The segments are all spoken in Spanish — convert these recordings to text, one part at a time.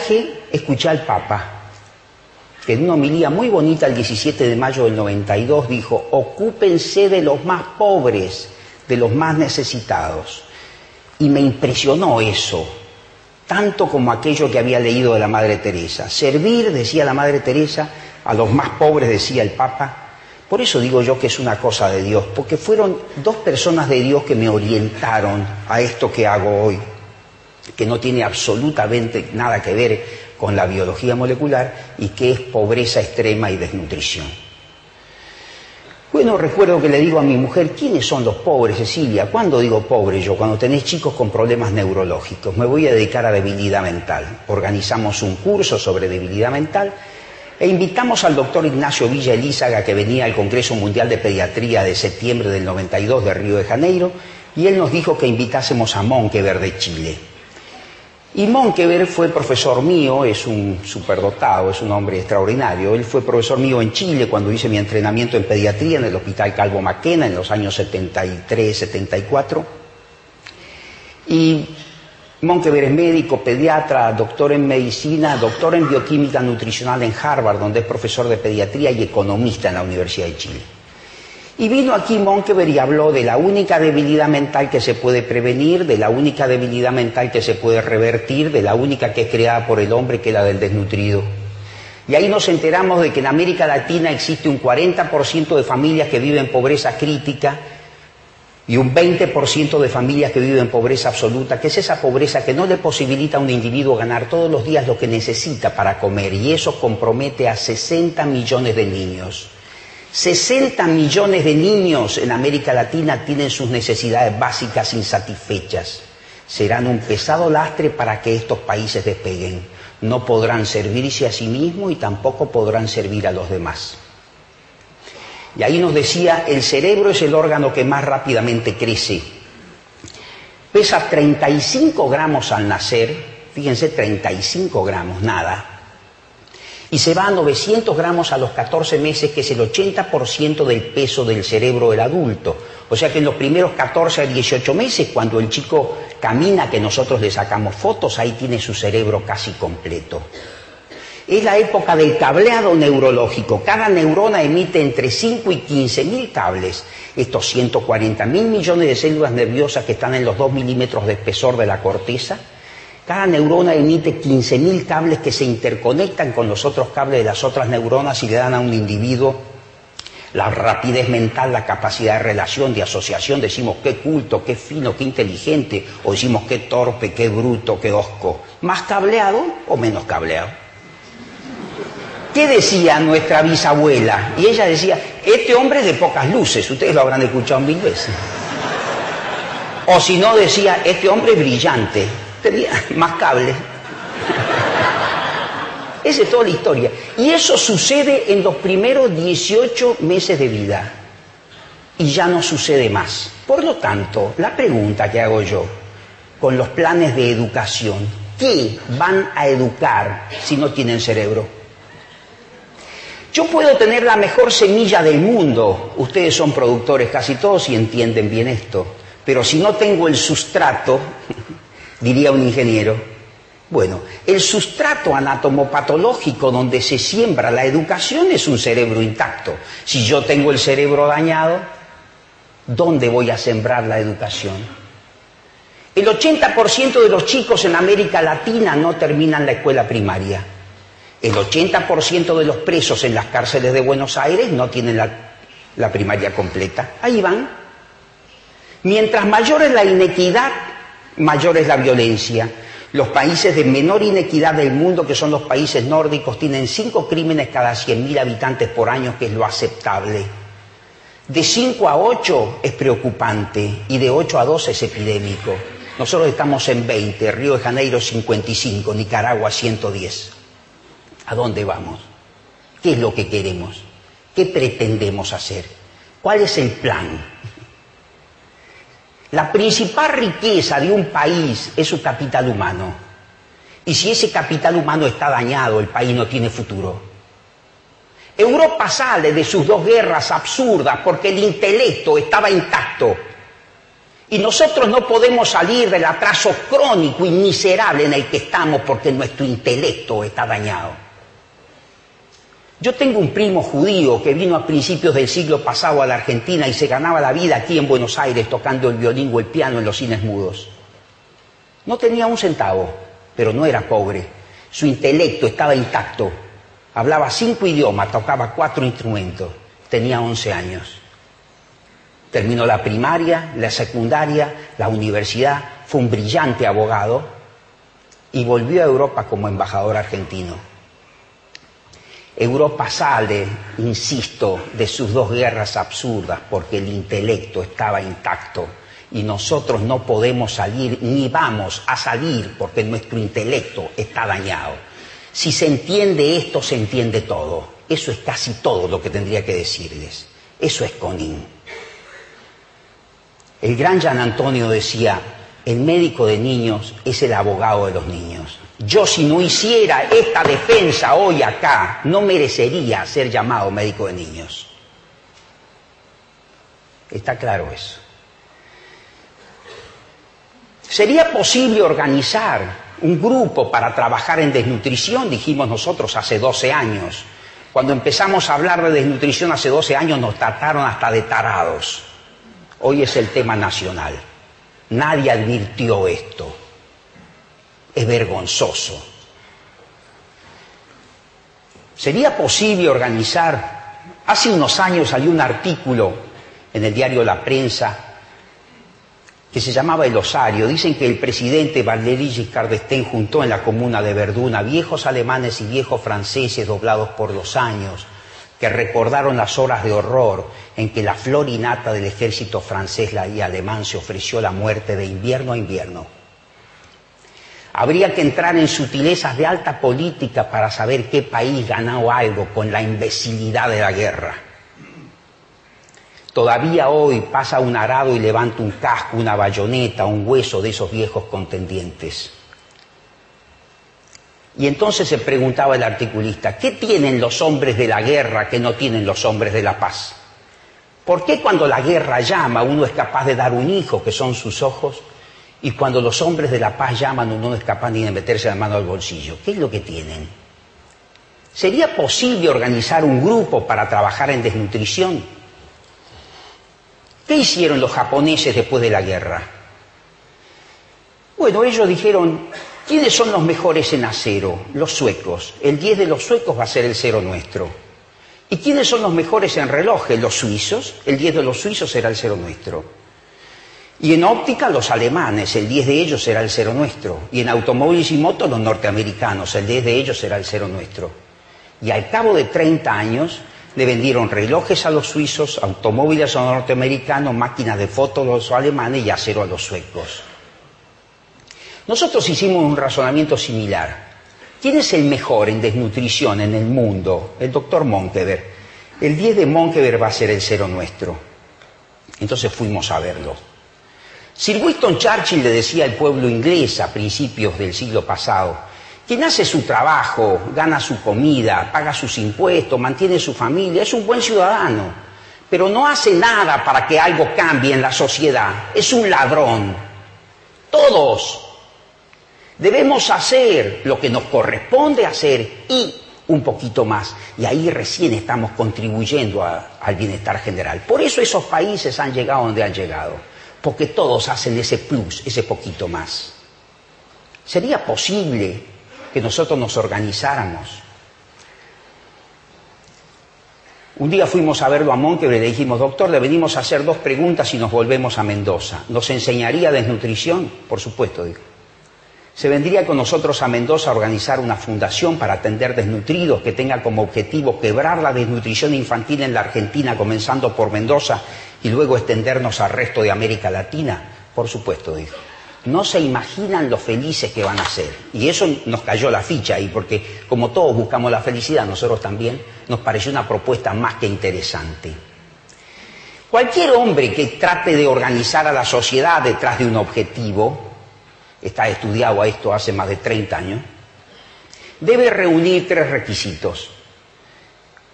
viaje escuché al Papa, que en una homilía muy bonita el 17 de mayo del 92 dijo: ocúpense de los más pobres, de los más necesitados. Y me impresionó eso, tanto como aquello que había leído de la Madre Teresa. Servir, decía la Madre Teresa, a los más pobres, decía el Papa. Por eso digo yo que es una cosa de Dios, porque fueron dos personas de Dios que me orientaron a esto que hago hoy, que no tiene absolutamente nada que ver con la biología molecular y que es pobreza extrema y desnutrición. Bueno, recuerdo que le digo a mi mujer: ¿quiénes son los pobres, Cecilia? ¿Cuándo digo pobre yo? Cuando tenés chicos con problemas neurológicos. Me voy a dedicar a debilidad mental. Organizamos un curso sobre debilidad mental e invitamos al doctor Ignacio Villa Elízaga, que venía al Congreso Mundial de Pediatría de septiembre del 92 de Río de Janeiro, y él nos dijo que invitásemos a Monkever de Chile. Y Monkever fue profesor mío, es un superdotado, es un hombre extraordinario. Él fue profesor mío en Chile cuando hice mi entrenamiento en pediatría en el Hospital Calvo Maquena en los años 73, 74. Y Monkever es médico, pediatra, doctor en medicina, doctor en bioquímica nutricional en Harvard, donde es profesor de pediatría y economista en la Universidad de Chile. Y vino aquí Monkever y habló de la única debilidad mental que se puede prevenir, de la única debilidad mental que se puede revertir, de la única que es creada por el hombre, que es la del desnutrido. Y ahí nos enteramos de que en América Latina existe un 40% de familias que viven en pobreza crítica y un 20% de familias que viven en pobreza absoluta, que es esa pobreza que no le posibilita a un individuo ganar todos los días lo que necesita para comer, y eso compromete a 60 millones de niños. 60 millones de niños en América Latina tienen sus necesidades básicas insatisfechas. Serán un pesado lastre para que estos países despeguen. No podrán servirse a sí mismos y tampoco podrán servir a los demás. Y ahí nos decía: el cerebro es el órgano que más rápidamente crece. Pesa 35 gramos al nacer, fíjense, 35 gramos, nada. Y se va a 900 gramos a los 14 meses, que es el 80% del peso del cerebro del adulto. O sea que en los primeros 14 a 18 meses, cuando el chico camina, que nosotros le sacamos fotos, ahí tiene su cerebro casi completo. Es la época del cableado neurológico. Cada neurona emite entre 5 y 15.000 cables. Estos 140.000 millones de células nerviosas que están en los 2 milímetros de espesor de la corteza, cada neurona emite 15.000 cables que se interconectan con los otros cables de las otras neuronas y le dan a un individuo la rapidez mental, la capacidad de relación, de asociación. Decimos qué culto, qué fino, qué inteligente, o decimos qué torpe, qué bruto, qué hosco. ¿Más cableado o menos cableado? ¿Qué decía nuestra bisabuela? Y ella decía: este hombre es de pocas luces. Ustedes lo habrán escuchado 1000 veces. O si no, decía: este hombre es brillante. Tenía más cable. Esa es toda la historia. Y eso sucede en los primeros 18 meses de vida. Y ya no sucede más. Por lo tanto, la pregunta que hago yo, con los planes de educación, ¿qué van a educar si no tienen cerebro? Yo puedo tener la mejor semilla del mundo. Ustedes son productores casi todos y entienden bien esto. Pero si no tengo el sustrato, diría un ingeniero, bueno, el sustrato anatomopatológico donde se siembra la educación es un cerebro intacto. Si yo tengo el cerebro dañado, ¿dónde voy a sembrar la educación? El 80% de los chicos en América Latina no terminan la escuela primaria. El 80% de los presos en las cárceles de Buenos Aires no tienen la primaria completa. Ahí van. Mientras mayor es la inequidad, mayor es la violencia. Los países de menor inequidad del mundo, que son los países nórdicos, tienen 5 crímenes cada 100.000 habitantes por año, que es lo aceptable. De 5 a 8 es preocupante y de 8 a 12 es epidémico. Nosotros estamos en 20, Río de Janeiro 55, Nicaragua 110. ¿A dónde vamos? ¿Qué es lo que queremos? ¿Qué pretendemos hacer? ¿Cuál es el plan? La principal riqueza de un país es su capital humano. Y si ese capital humano está dañado, el país no tiene futuro. Europa sale de sus 2 guerras absurdas porque el intelecto estaba intacto. Y nosotros no podemos salir del atraso crónico y miserable en el que estamos porque nuestro intelecto está dañado. Yo tengo un primo judío que vino a principios del siglo pasado a la Argentina y se ganaba la vida aquí en Buenos Aires tocando el violín o el piano en los cines mudos. No tenía un centavo, pero no era pobre. Su intelecto estaba intacto. Hablaba 5 idiomas, tocaba 4 instrumentos. Tenía 11 años. Terminó la primaria, la secundaria, la universidad, fue un brillante abogado y volvió a Europa como embajador argentino. Europa sale, insisto, de sus 2 guerras absurdas porque el intelecto estaba intacto y nosotros no podemos salir ni vamos a salir porque nuestro intelecto está dañado. Si se entiende esto, se entiende todo. Eso es casi todo lo que tendría que decirles. Eso es Konin. El gran Gian Antonio decía, el médico de niños es el abogado de los niños. Yo si no hiciera esta defensa hoy acá, no merecería ser llamado médico de niños. Está claro eso. ¿Sería posible organizar un grupo para trabajar en desnutrición? Dijimos nosotros hace 12 años. Cuando empezamos a hablar de desnutrición hace 12 años nos trataron hasta de tarados. Hoy es el tema nacional. Nadie advirtió esto. Es vergonzoso. ¿Sería posible organizar? Hace unos años salió un artículo en el diario La Prensa que se llamaba El Osario. Dicen que el presidente Valéry Giscard d'Estaing juntó en la comuna de Verdún a viejos alemanes y viejos franceses doblados por los años, que recordaron las horas de horror en que la flor innata del ejército francés y alemán se ofreció la muerte de invierno a invierno. Habría que entrar en sutilezas de alta política para saber qué país ganó algo con la imbecilidad de la guerra. Todavía hoy pasa un arado y levanta un casco, una bayoneta, un hueso de esos viejos contendientes. Y entonces se preguntaba el articulista, ¿qué tienen los hombres de la guerra que no tienen los hombres de la paz? ¿Por qué cuando la guerra llama uno es capaz de dar un hijo, que son sus ojos, y cuando los hombres de la paz llaman uno no es capaz ni de meterse la mano al bolsillo? ¿Qué es lo que tienen? ¿Sería posible organizar un grupo para trabajar en desnutrición? ¿Qué hicieron los japoneses después de la guerra? Bueno, ellos dijeron, ¿quiénes son los mejores en acero? Los suecos. El 10 de los suecos va a ser el 0 nuestro. ¿Y quiénes son los mejores en relojes? Los suizos. El 10 de los suizos será el 0 nuestro. Y en óptica los alemanes, el 10 de ellos será el 0 nuestro. Y en automóviles y motos los norteamericanos, el 10 de ellos será el 0 nuestro. Y al cabo de 30 años le vendieron relojes a los suizos, automóviles a los norteamericanos, máquinas de fotos a los alemanes y acero a los suecos. Nosotros hicimos un razonamiento similar. ¿Quién es el mejor en desnutrición en el mundo? El doctor Monkeberg. El 10 de Monkeberg va a ser el 0 nuestro. Entonces fuimos a verlo. Sir Winston Churchill le decía al pueblo inglés a principios del siglo pasado, quien hace su trabajo, gana su comida, paga sus impuestos, mantiene su familia, es un buen ciudadano, pero no hace nada para que algo cambie en la sociedad. Es un ladrón. Todos debemos hacer lo que nos corresponde hacer y un poquito más. Y ahí recién estamos contribuyendo al bienestar general. Por eso esos países han llegado donde han llegado. Porque todos hacen ese plus, ese poquito más. ¿Sería posible que nosotros nos organizáramos? Un día fuimos a verlo a Monkeberg y le dijimos, doctor, le venimos a hacer 2 preguntas y nos volvemos a Mendoza. ¿Nos enseñaría desnutrición? Por supuesto, dijo. Se vendría con nosotros a Mendoza a organizar una fundación para atender desnutridos que tenga como objetivo quebrar la desnutrición infantil en la Argentina, comenzando por Mendoza y luego extendernos al resto de América Latina. Por supuesto, dijo. No se imaginan lo felices que van a ser. Y eso nos cayó la ficha ahí, porque como todos buscamos la felicidad, nosotros también, nos pareció una propuesta más que interesante. Cualquier hombre que trate de organizar a la sociedad detrás de un objetivo, está estudiado a esto hace más de 30 años, debe reunir 3 requisitos.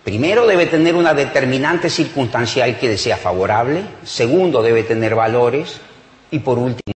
Primero, debe tener una determinante circunstancial que le sea favorable. Segundo, debe tener valores. Y por último,